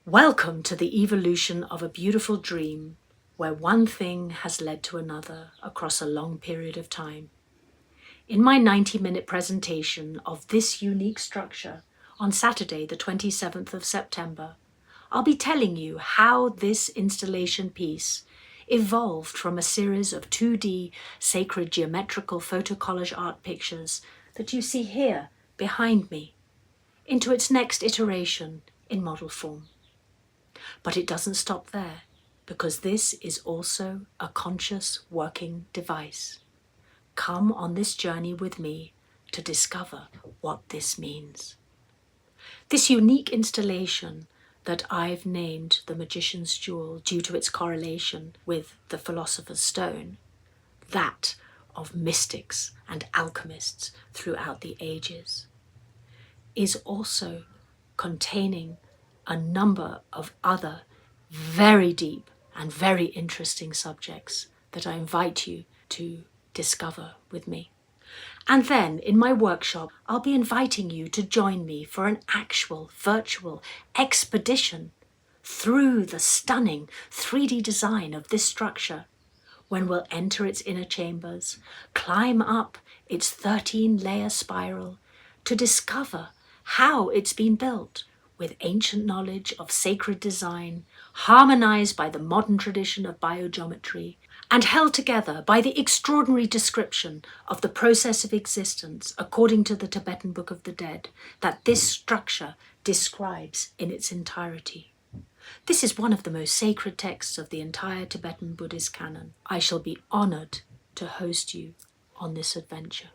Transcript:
Welcome to the evolution of a beautiful dream where one thing has led to another across a long period of time. In my 90-minute presentation of this unique structure on Saturday, the 27th of September, I'll be telling you how this installation piece evolved from a series of 2D sacred geometrical photocollage art pictures that you see here behind me into its next iteration in model form. But it doesn't stop there, because this is also a conscious working device. Come on this journey with me to discover what this means. This unique installation that I've named the Magician's Jewel due to its correlation with the Philosopher's Stone, that of mystics and alchemists throughout the ages, is also containing a number of other very deep and very interesting subjects that I invite you to discover with me. And then in my workshop, I'll be inviting you to join me for an actual virtual expedition through the stunning 3D design of this structure, when we'll enter its inner chambers, climb up its 13-layer spiral to discover how it's been built with ancient knowledge of sacred design, harmonized by the modern tradition of biogeometry, and held together by the extraordinary description of the process of existence according to the Tibetan Book of the Dead that this structure describes in its entirety. This is one of the most sacred texts of the entire Tibetan Buddhist canon. I shall be honored to host you on this adventure.